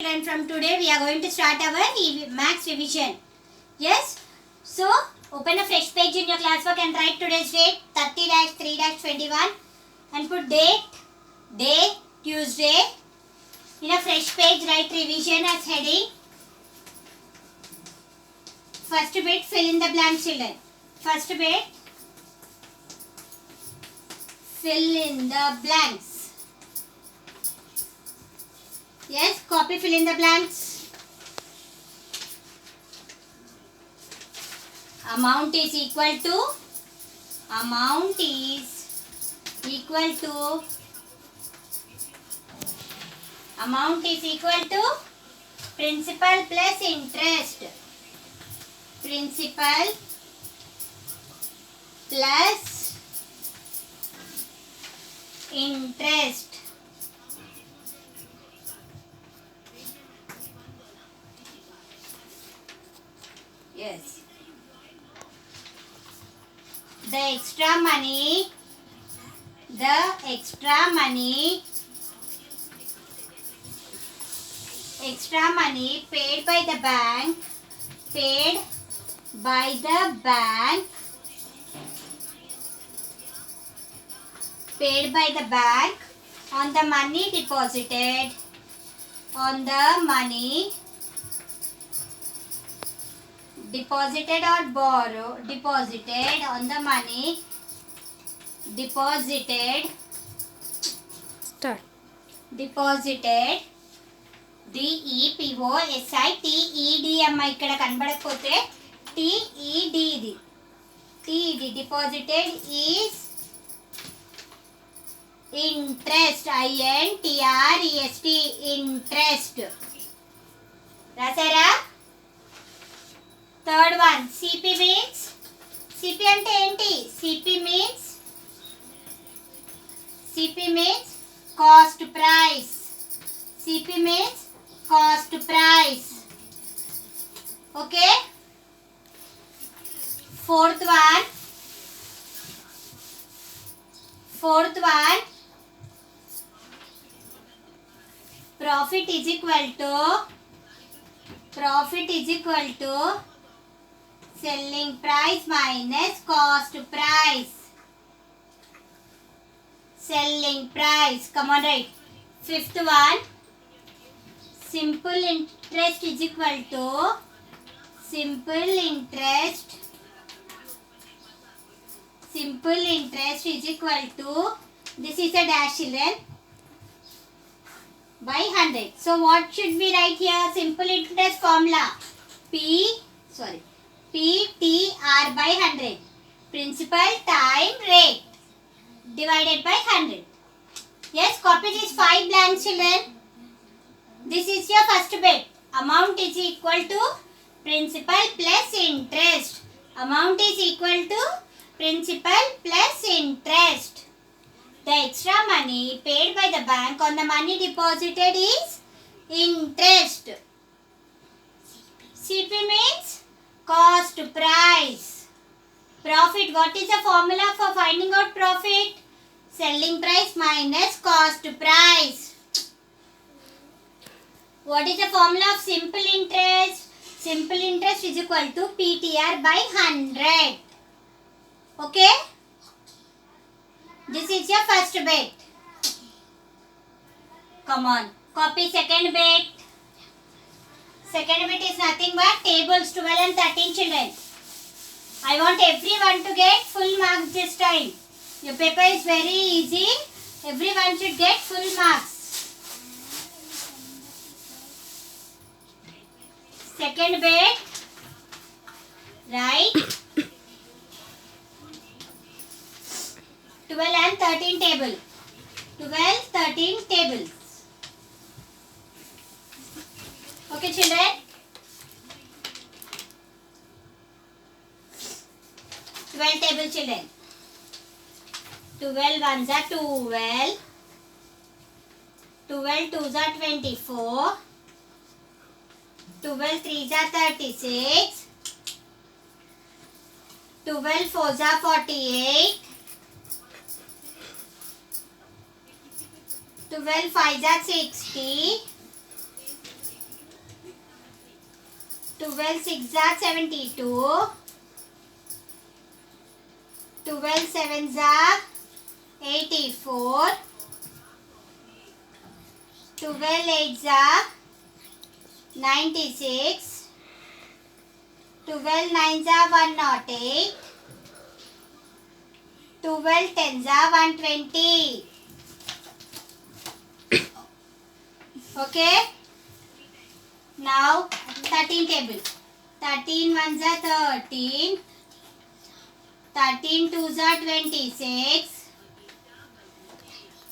And from today we are going to start our maths revision. Yes? So, open a fresh page in your classwork and write today's date 30-3-21 and put date, day, Tuesday. In a fresh page write revision as heading. First bit fill in the blanks children. First bit fill in the blanks. Yes, copy fill in the blanks. Amount is equal to principal plus interest. Principal plus interest. Yes. The extra money paid by the bank on the money deposited or deposited on the money deposited DEPOSITED ఇక్కడ కనబడకపోతే TED ఇది deposited is interest INTREST interest రాసారా third one CP అంటే ఏంటి CP means cost price okay fourth one profit is equal to selling price minus cost price. Come on, write. Fifth one, simple interest is equal to this is a dash children by 100. So what should we write here? Simple interest formula PTR by 100. Principal time rate divided by 100. Yes, copy these 5 blanks children. This is your first bit. Amount is equal to principal plus interest. The extra money paid by the bank on the money deposited is interest. CP means cost price. Profit, what is the formula for finding out profit? Selling price minus cost price. What is the formula of simple interest? Simple interest is equal to PTR by 100. Okay? This is your first bit. Come on, copy second bit. Second bit is nothing but tables 12 and 13 children. I want everyone to get full marks this time. Your paper is very easy. Everyone should get full marks. Second bit, right? 12 and 13 table. 13 tables. Okay children? 12 table children. 12 ones are 12. 12 twos are 24. 12 threes are 36. 12 fours are 48. 12 5s are 60. 12 6 are 72. 12 7s are 84. 12 8s are 96. 12 9s are 108. 12 10s are 120. Okay. Now 13 table. 13 ones are 13. 13 twos are 26.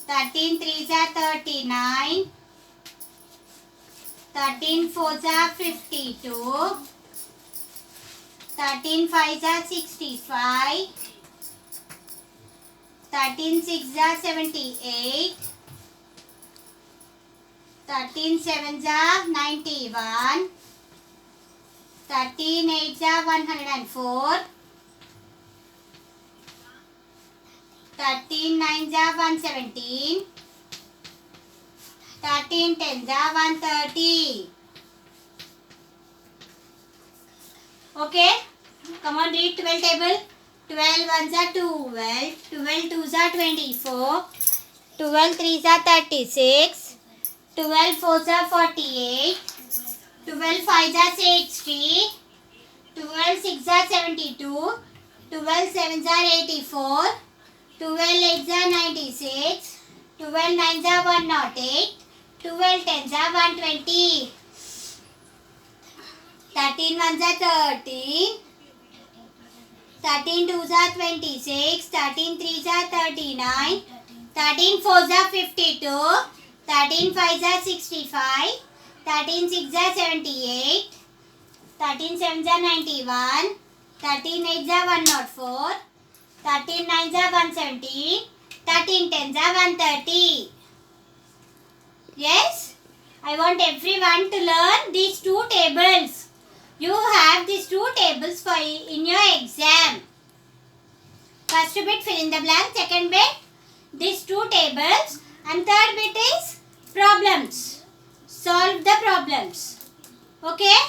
13 threes are 39. 13 fours are 52. 13 fives are 65. 13 sixes are 78. 13 sevens are 91. 13 eights are 104. 13 nines are 117. 13 tens are 130. Okay, come on, read 12 table. 12 ones are 12. 12 twos are 24. 12 threes are 36. 12 fours are 48. 12 fives are 60. 12 sixes are 72. 12 sevens are 84. 12 eights are 96. 12 nines are 108. 12 tens are 120. 13 ones are 13. 13 twos are 26. 13 threes are 39. 13 fours are 52. 13 fives are 65. 13 sixes are 78. 13 sevens are 91. 13 eights are 104. 13 nines are 117. 13 tens are 130. Yes, I want everyone to learn these two tables. You have these two tables for in your exam. First bit fill in the blank, second bit these two tables, and third bit is problems. Solve the problems. Okay?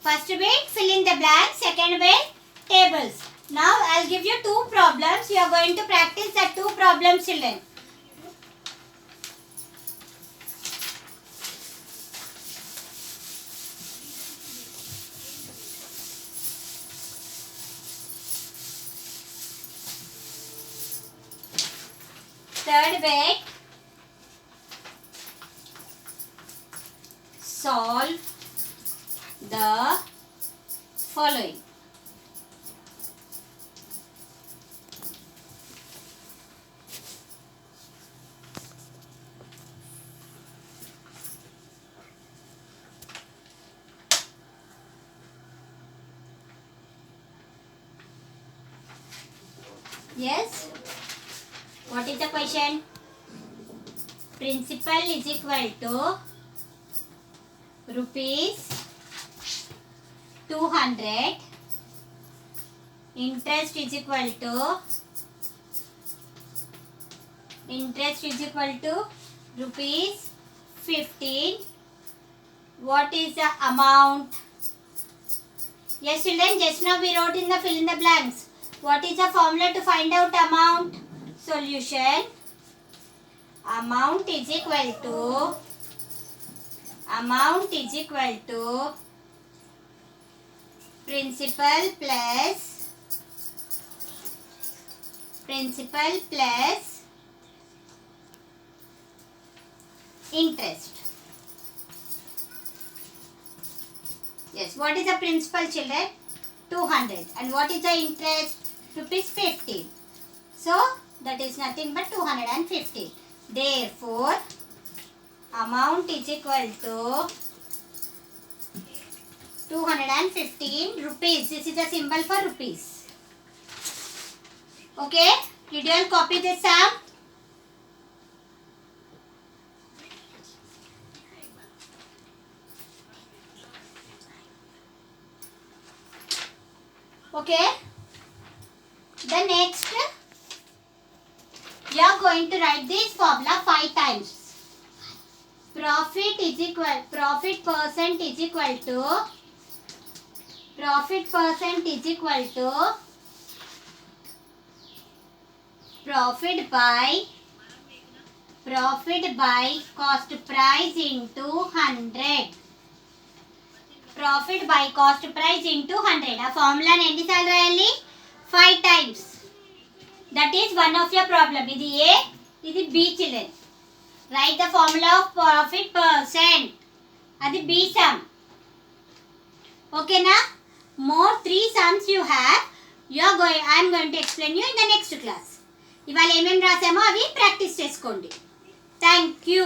First bit fill in the blank, second bit tables. Now I'll give you two problems. You are going to practice the two problems, children. Third bit, solve the following. Yes? What is the question? Principal is equal to rupees 200. Interest is equal to rupees 15. What is the amount? Yes, children, just now we wrote in the fill in the blanks. What is the formula to find out amount? Solution. Amount is equal to principal plus interest. Yes, what is the principal, children? 200. And what is the interest? Rupees 15. So, that is nothing but 250. Therefore, amount is equal to 215 rupees. This is the symbol for rupees. Okay? Did you all copy this sum? Okay? The next, you are going to write this formula 5 times. profit percent is equal to profit percent is equal to profit by cost price into 100. Profit by cost price into 100. ఆ ఫార్ములాని ఎన్నిసార్లు రాయాలి? 5 times. That is one of your problem. ఇది A, ఇది B children. Write the formula of profit percent. అది B sum. Okay na? More 3 sums you have. I am going to explain you in the next class. ఇవాళ ఏమేమి రాసామో అవి practice చేసుకోండి. Thank you.